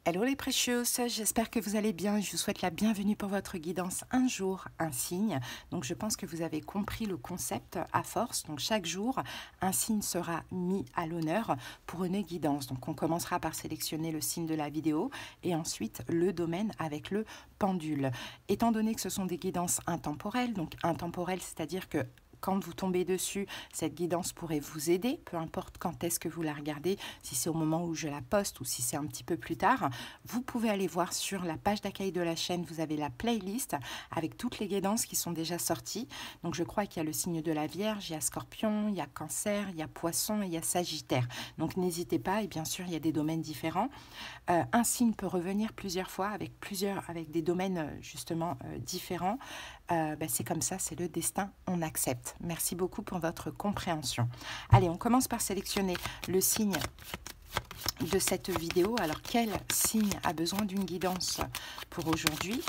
Hello les précieuses, j'espère que vous allez bien. Je vous souhaite la bienvenue pour votre guidance un jour, un signe. Donc je pense que vous avez compris le concept à force. Donc chaque jour, un signe sera mis à l'honneur pour une guidance. Donc on commencera par sélectionner le signe de la vidéo et ensuite le domaine avec le pendule. Étant donné que ce sont des guidances intemporelles, donc intemporelles, c'est-à-dire que quand vous tombez dessus, cette guidance pourrait vous aider, peu importe quand est-ce que vous la regardez, si c'est au moment où je la poste ou si c'est un petit peu plus tard. Vous pouvez aller voir sur la page d'accueil de la chaîne, vous avez la playlist avec toutes les guidances qui sont déjà sorties. Donc je crois qu'il y a le signe de la Vierge, il y a Scorpion, il y a Cancer, il y a Poisson et il y a Sagittaire. Donc n'hésitez pas, et bien sûr il y a des domaines différents. Un signe peut revenir plusieurs fois avec des domaines justement différents. C'est comme ça, c'est le destin, on accepte. Merci beaucoup pour votre compréhension. Allez, on commence par sélectionner le signe de cette vidéo. Alors, quel signe a besoin d'une guidance pour aujourd'hui?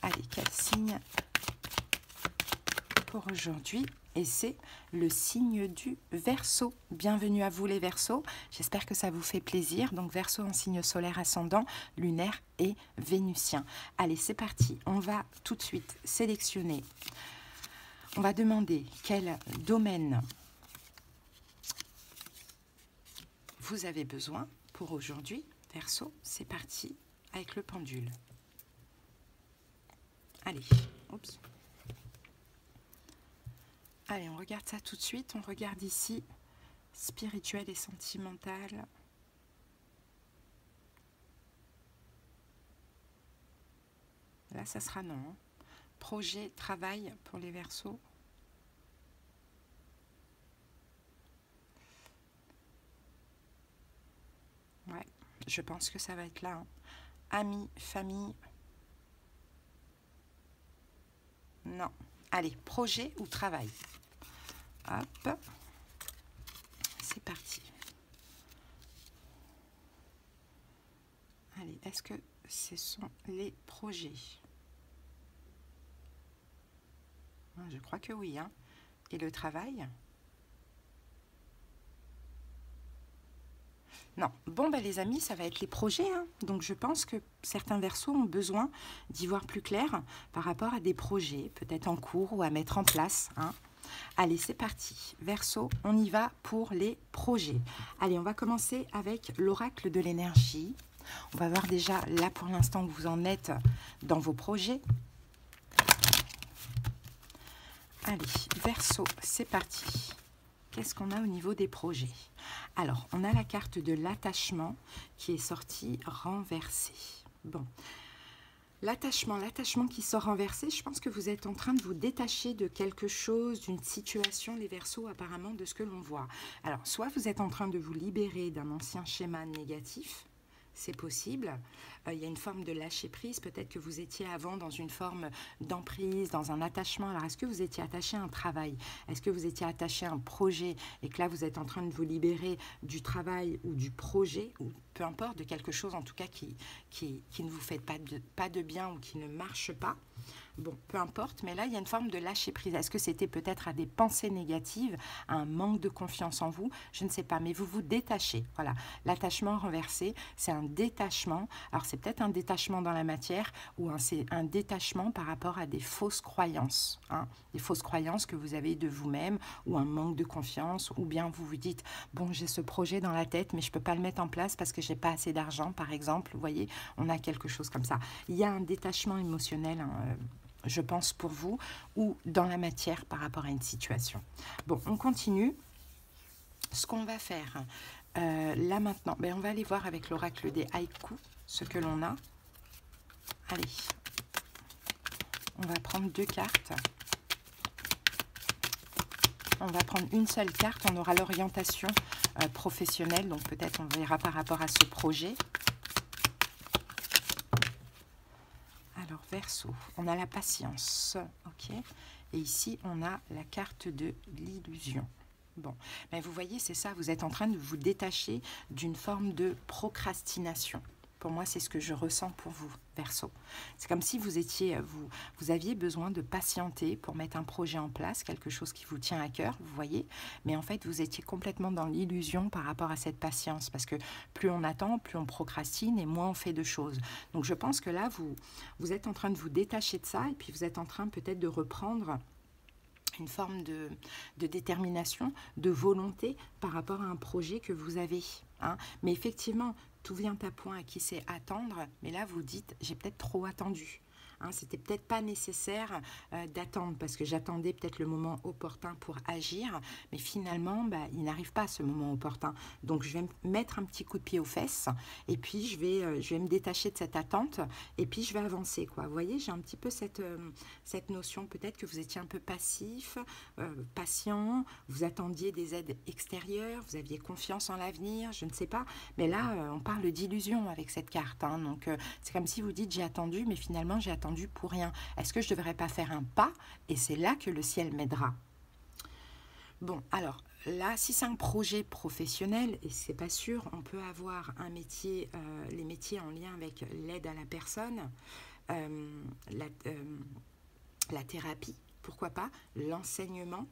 Allez, quel signe pour aujourd'hui? Et c'est le signe du Verseau. Bienvenue à vous les Verseaux. J'espère que ça vous fait plaisir. Donc Verseau en signe solaire ascendant, lunaire et vénusien. Allez, c'est parti. On va tout de suite sélectionner. On va demander quel domaine vous avez besoin pour aujourd'hui. Verseau, c'est parti avec le pendule. Allez, oups. Allez, on regarde ça tout de suite. On regarde ici, spirituel et sentimental. Là, ça sera non. Hein. Projet, travail pour les Verseaux. Ouais, je pense que ça va être là. Hein. Amis, famille. Non. Allez, projet ou travail. Hop, c'est parti. Allez, est-ce que ce sont les projets? Je crois que oui. Hein. Et le travail? Non. Bon, les amis, ça va être les projets. Hein. Donc, je pense que certains Verseaux ont besoin d'y voir plus clair par rapport à des projets, peut-être en cours ou à mettre en place. Hein. Allez, c'est parti. Verseau, on y va pour les projets. Allez, on va commencer avec l'oracle de l'énergie. On va voir déjà là pour l'instant où vous en êtes dans vos projets. Allez, Verseau, c'est parti. Qu'est-ce qu'on a au niveau des projets? Alors, on a la carte de l'attachement qui est sortie renversée. Bon. L'attachement qui sort renversé, je pense que vous êtes en train de vous détacher de quelque chose, d'une situation, les Verseaux, apparemment, de ce que l'on voit. Alors, soit vous êtes en train de vous libérer d'un ancien schéma négatif, c'est possible. Il y a une forme de lâcher-prise. Peut-être que vous étiez avant dans une forme d'emprise, dans un attachement. Alors, est-ce que vous étiez attaché à un travail? Est-ce que vous étiez attaché à un projet et que là, vous êtes en train de vous libérer du travail ou du projet, ou peu importe, de quelque chose en tout cas qui ne vous fait pas de bien ou qui ne marche pas? Bon, peu importe, mais là, il y a une forme de lâcher-prise. Est-ce que c'était peut-être à des pensées négatives, à un manque de confiance en vous? Je ne sais pas, mais vous vous détachez. Voilà, l'attachement renversé, c'est un détachement. Alors, c'est peut-être un détachement dans la matière ou c'est un détachement par rapport à des fausses croyances. Hein, des fausses croyances que vous avez de vous-même ou un manque de confiance, ou bien vous vous dites, bon, j'ai ce projet dans la tête, mais je ne peux pas le mettre en place parce que je n'ai pas assez d'argent, par exemple. Vous voyez, on a quelque chose comme ça. Il y a un détachement émotionnel, hein, je pense pour vous, ou dans la matière par rapport à une situation. Bon, on continue. Ce qu'on va faire là maintenant, on va aller voir avec l'oracle des haïkus ce que l'on a. Allez, on va prendre deux cartes. On va prendre une seule carte, on aura l'orientation professionnelle, donc peut-être on verra par rapport à ce projet. Alors, Verseau, on a la patience, ok? Et ici, on a la carte de l'illusion. Bon, mais vous voyez, c'est ça, vous êtes en train de vous détacher d'une forme de procrastination. Pour moi, c'est ce que je ressens pour vous, Verseau. C'est comme si vous aviez besoin de patienter pour mettre un projet en place, quelque chose qui vous tient à cœur, vous voyez. Mais en fait, vous étiez complètement dans l'illusion par rapport à cette patience. Parce que plus on attend, plus on procrastine et moins on fait de choses. Donc je pense que là, vous êtes en train de vous détacher de ça et puis vous êtes en train peut-être de reprendre une forme de détermination, de volonté par rapport à un projet que vous avez. Hein. Mais effectivement, tout vient à point à qui sait attendre, mais là vous dites, j'ai peut-être trop attendu. Hein, c'était peut-être pas nécessaire d'attendre parce que j'attendais peut-être le moment opportun pour agir, mais finalement il n'arrive pas ce moment opportun. Donc je vais mettre un petit coup de pied aux fesses et puis je vais me détacher de cette attente et puis je vais avancer, quoi. Vous voyez, j'ai un petit peu cette notion, peut-être que vous étiez un peu passif, patient, vous attendiez des aides extérieures, vous aviez confiance en l'avenir, je ne sais pas, mais là on parle d'illusion avec cette carte. Hein, donc c'est comme si vous dites j'ai attendu, mais finalement j'ai attendu pour rien. Est-ce que je ne devrais pas faire un pas? Et c'est là que le ciel m'aidera. Bon, alors là, si c'est un projet professionnel, et c'est pas sûr, on peut avoir un métier, les métiers en lien avec l'aide à la personne, la thérapie, pourquoi pas, l'enseignement,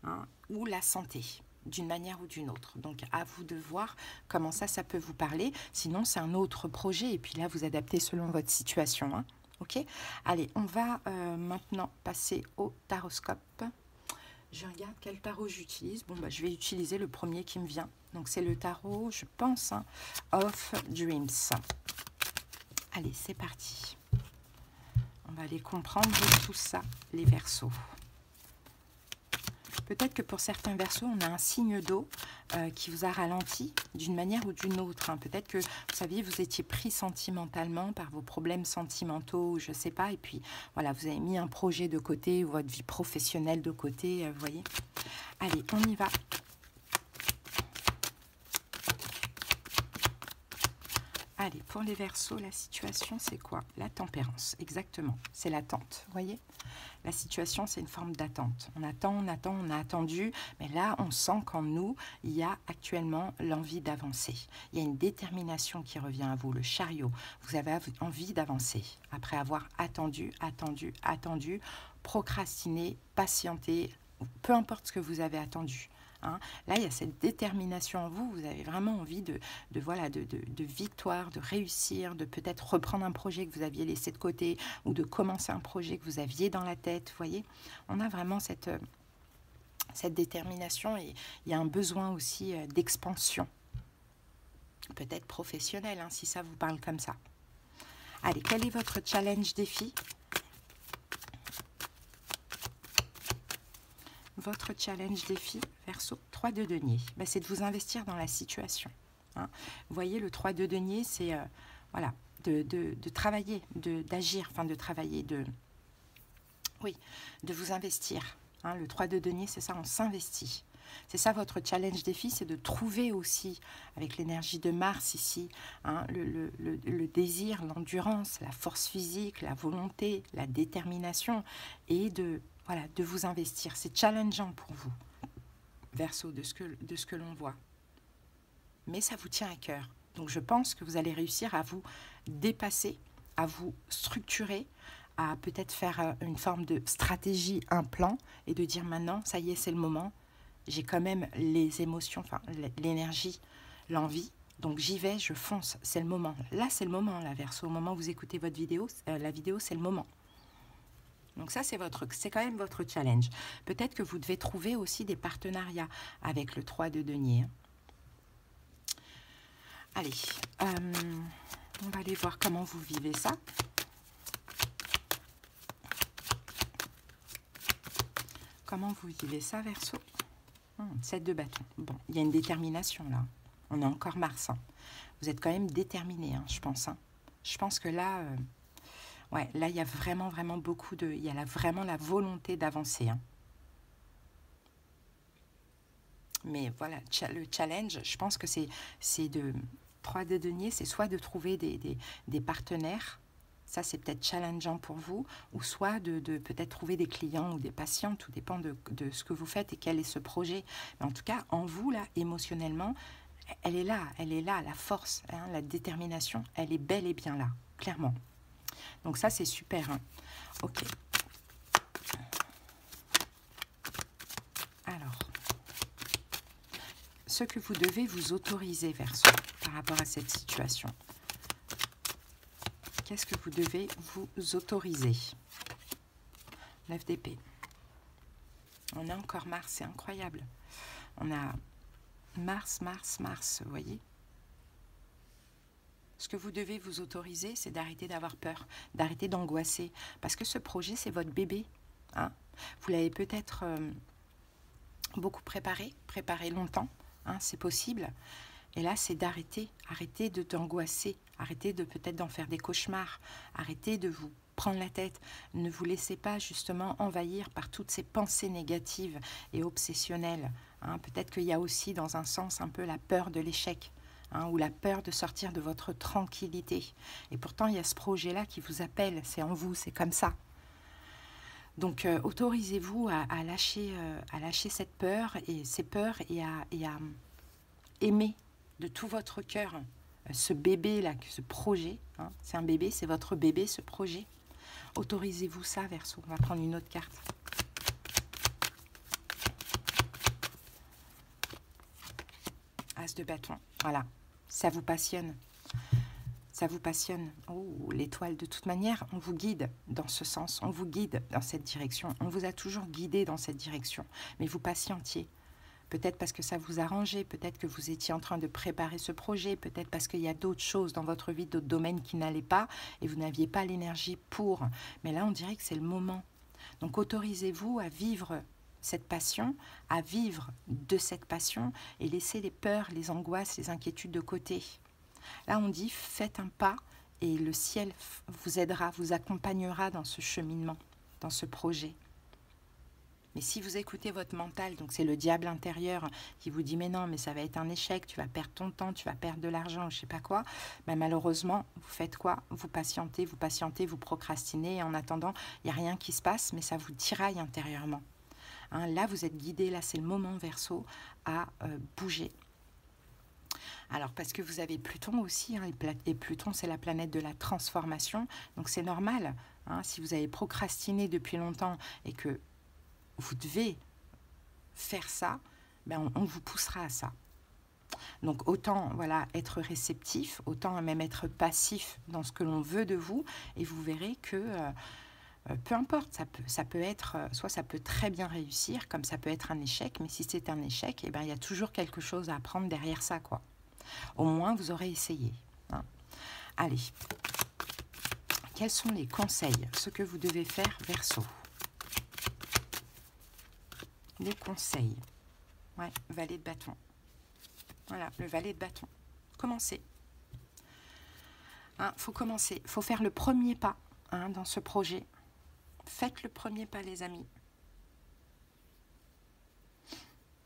hein, ou la santé, d'une manière ou d'une autre. Donc à vous de voir comment ça peut vous parler. Sinon, c'est un autre projet, et puis là, vous adaptez selon votre situation, hein. Ok, allez, on va maintenant passer au taroscope. Je regarde quel tarot j'utilise. Bon, je vais utiliser le premier qui me vient. Donc, c'est le tarot, je pense, hein, of Dreams. Allez, c'est parti. On va aller comprendre tout ça, les Verseaux. Peut-être que pour certains Verseaux, on a un signe d'eau qui vous a ralenti d'une manière ou d'une autre. Hein. Peut-être que, vous saviez, vous étiez pris sentimentalement par vos problèmes sentimentaux, je ne sais pas. Et puis, voilà, vous avez mis un projet de côté ou votre vie professionnelle de côté, vous voyez. Allez, on y va. Allez, pour les Verseaux, la situation, c'est quoi? La tempérance, exactement. C'est l'attente, vous voyez? La situation, c'est une forme d'attente. On attend, on a attendu, mais là, on sent qu'en nous, il y a actuellement l'envie d'avancer. Il y a une détermination qui revient à vous, le chariot. Vous avez envie d'avancer après avoir attendu, procrastiné, patienté, peu importe ce que vous avez attendu. Hein. Là, il y a cette détermination en vous, vous avez vraiment envie de victoire, de réussir, de peut-être reprendre un projet que vous aviez laissé de côté ou de commencer un projet que vous aviez dans la tête, vous voyez. On a vraiment cette détermination et il y a un besoin aussi d'expansion, peut-être professionnelle, hein, si ça vous parle comme ça. Allez, quel est votre challenge défi ? Votre challenge défi, Verseau, 3 de denier, c'est de vous investir dans la situation. Hein. Vous voyez, le 3 de denier, c'est voilà, de travailler, d'agir, enfin de travailler, de vous investir. Hein. Le 3 de denier, c'est ça, on s'investit. C'est ça votre challenge défi, c'est de trouver aussi, avec l'énergie de Mars ici, hein, le désir, l'endurance, la force physique, la volonté, la détermination et de vous investir. C'est challengeant pour vous, Verseau, de ce que l'on voit. Mais ça vous tient à cœur. Donc je pense que vous allez réussir à vous dépasser, à vous structurer, à peut-être faire une forme de stratégie, un plan, et de dire maintenant, ça y est, c'est le moment. J'ai quand même les émotions, enfin l'énergie, l'envie. Donc j'y vais, je fonce, c'est le moment. Là, c'est le moment, là, Verseau. Au moment où vous écoutez votre vidéo, la vidéo, c'est le moment. Donc ça, c'est quand même votre challenge. Peut-être que vous devez trouver aussi des partenariats avec le 3 de denier. Allez, on va aller voir comment vous vivez ça. Comment vous vivez ça, Verseau? 7 de bâton. Bon, il y a une détermination là. On a encore Mars. Hein. Vous êtes quand même déterminé, hein, je pense. Hein. Je pense que là... ouais, là, il y a vraiment beaucoup de... Il y a vraiment la volonté d'avancer. Hein. Mais voilà, le challenge, je pense que c'est de... 3 de denier, c'est soit de trouver des partenaires, ça c'est peut-être challengeant pour vous, ou soit de peut-être trouver des clients ou des patients, tout dépend de ce que vous faites et quel est ce projet. Mais en tout cas, en vous, là, émotionnellement, elle est là, la force, hein, la détermination, elle est bel et bien là, clairement. Donc ça, c'est super. Hein. Ok. Alors, ce que vous devez vous autoriser, Verseau, par rapport à cette situation. Qu'est-ce que vous devez vous autoriser? 9 d'épée. On a encore Mars, c'est incroyable. On a Mars, vous voyez? Ce que vous devez vous autoriser, c'est d'arrêter d'avoir peur, d'arrêter d'angoisser. Parce que ce projet, c'est votre bébé. Hein? Vous l'avez peut-être beaucoup préparé longtemps, hein, c'est possible. Et là, c'est d'arrêter, arrêter de t'angoisser, arrêter de peut-être d'en faire des cauchemars, arrêter de vous prendre la tête. Ne vous laissez pas justement envahir par toutes ces pensées négatives et obsessionnelles. Hein. Peut-être qu'il y a aussi dans un sens un peu la peur de l'échec, hein, ou la peur de sortir de votre tranquillité. Et pourtant, il y a ce projet-là qui vous appelle, c'est en vous, c'est comme ça. Donc, autorisez-vous à lâcher cette peur et ces peurs et à aimer de tout votre cœur ce bébé-là, ce projet. Hein, c'est un bébé, c'est votre bébé, ce projet. Autorisez-vous ça, Verseau. On va prendre une autre carte. As de bâton. Voilà. Ça vous passionne. Ça vous passionne. Oh, l'étoile, de toute manière, on vous guide dans ce sens. On vous guide dans cette direction. On vous a toujours guidé dans cette direction. Mais vous patientiez. Peut-être parce que ça vous arrangeait, peut-être que vous étiez en train de préparer ce projet, peut-être parce qu'il y a d'autres choses dans votre vie, d'autres domaines qui n'allaient pas et vous n'aviez pas l'énergie pour. Mais là, on dirait que c'est le moment. Donc, autorisez-vous à vivre cette passion, à vivre de cette passion et laissez les peurs, les angoisses, les inquiétudes de côté. Là, on dit, faites un pas et le ciel vous aidera, vous accompagnera dans ce cheminement, dans ce projet. Mais si vous écoutez votre mental, donc c'est le diable intérieur qui vous dit « mais non, mais ça va être un échec, tu vas perdre ton temps, tu vas perdre de l'argent, je ne sais pas quoi », ben malheureusement, vous faites quoi? Vous patientez, vous procrastinez, et en attendant, il n'y a rien qui se passe, mais ça vous tiraille intérieurement. Hein, là, vous êtes guidé, là, c'est le moment, Verseau, à bouger. Alors, parce que vous avez Pluton aussi, hein, et Pluton, c'est la planète de la transformation, donc c'est normal. Hein, si vous avez procrastiné depuis longtemps et que vous devez faire ça, ben on vous poussera à ça. Donc autant voilà, être réceptif, autant même être passif dans ce que l'on veut de vous, et vous verrez que peu importe, ça peut être, soit ça peut très bien réussir, comme ça peut être un échec, mais si c'est un échec, eh ben, il y a toujours quelque chose à apprendre derrière ça, quoi. Au moins, vous aurez essayé. Hein. Allez, quels sont les conseils, ce que vous devez faire, Verseau? Les conseils. Ouais, valet de bâton. Voilà, le valet de bâton. Commencez. Hein, faut commencer. Faut faire le premier pas, hein, dans ce projet. Faites le premier pas, les amis.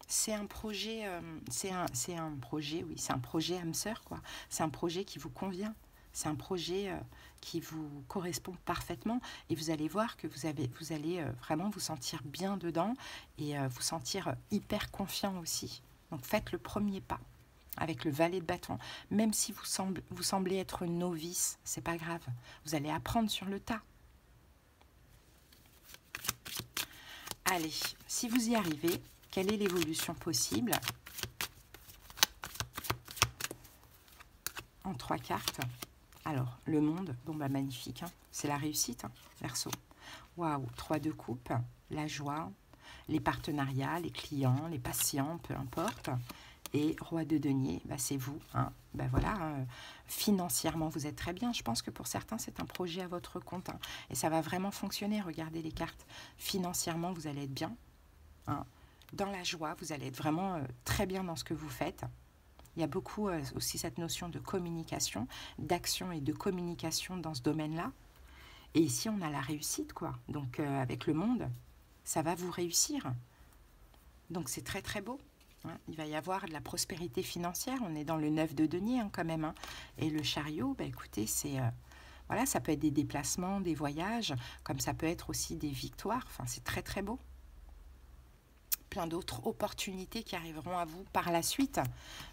C'est un projet, c'est un projet âme sœur, quoi. C'est un projet qui vous convient. C'est un projet qui vous correspond parfaitement et vous allez voir que vous allez vraiment vous sentir bien dedans et vous sentir hyper confiant aussi. Donc faites le premier pas avec le valet de bâton. Même si vous semblez être novice, c'est pas grave. Vous allez apprendre sur le tas. Allez, si vous y arrivez, quelle est l'évolution possible? En 3 cartes. Alors, le monde, bon bah magnifique, hein, c'est la réussite, hein, Verseau. Waouh, 3 de coupe, la joie, les partenariats, les clients, les patients, peu importe. Et roi de denier, bah, c'est vous. Hein. Bah, voilà, financièrement, vous êtes très bien. Je pense que pour certains, c'est un projet à votre compte. Hein, et ça va vraiment fonctionner, regardez les cartes. Financièrement, vous allez être bien. Hein. Dans la joie, vous allez être vraiment très bien dans ce que vous faites. Il y a beaucoup aussi cette notion de communication, d'action et de communication dans ce domaine-là. Et ici, on a la réussite, quoi. Donc, avec le monde, ça va vous réussir. Donc, c'est très, très beau. Hein. Il va y avoir de la prospérité financière. On est dans le 9 de denier, hein, quand même. Hein. Et le chariot, bah, écoutez, c'est... voilà, ça peut être des déplacements, des voyages, comme ça peut être aussi des victoires. Enfin, c'est très, très beau. plein d'autres opportunités qui arriveront à vous par la suite.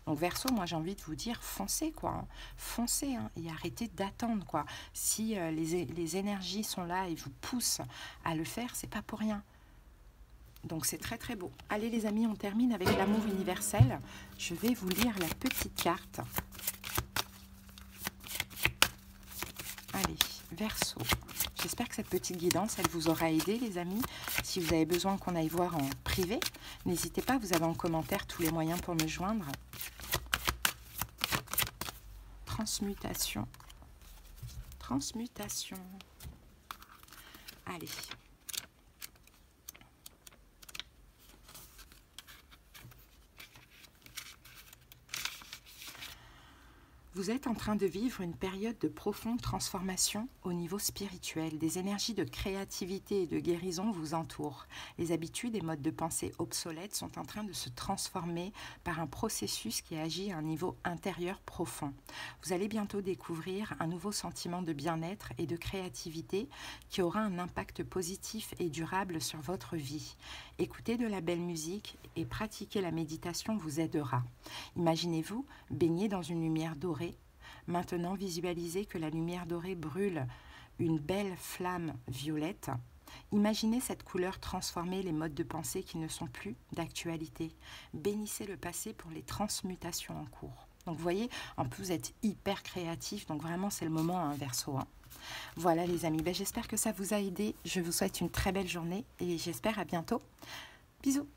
Donc Verseau, moi j'ai envie de vous dire, foncez quoi, hein. Foncez hein, et arrêtez d'attendre quoi. Si les énergies sont là et vous poussent à le faire, c'est pas pour rien. Donc c'est très très beau. Allez les amis, on termine avec l'amour universel. Je vais vous lire la petite carte. Allez, Verseau. J'espère que cette petite guidance, elle vous aura aidé les amis. Si vous avez besoin qu'on aille voir en privé, n'hésitez pas, vous avez en commentaire tous les moyens pour me joindre. Transmutation. Transmutation. Allez. Vous êtes en train de vivre une période de profonde transformation au niveau spirituel. Des énergies de créativité et de guérison vous entourent. Les habitudes et modes de pensée obsolètes sont en train de se transformer par un processus qui agit à un niveau intérieur profond. Vous allez bientôt découvrir un nouveau sentiment de bien-être et de créativité qui aura un impact positif et durable sur votre vie. Écouter de la belle musique et pratiquer la méditation vous aidera. Imaginez-vous baigner dans une lumière dorée. Maintenant, visualisez que la lumière dorée brûle une belle flamme violette. Imaginez cette couleur transformer les modes de pensée qui ne sont plus d'actualité. Bénissez le passé pour les transmutations en cours. Donc vous voyez, en plus vous êtes hyper créatif, donc vraiment c'est le moment hein, Verseau. Hein. Voilà les amis, j'espère que ça vous a aidé. Je vous souhaite une très belle journée et j'espère à bientôt. Bisous.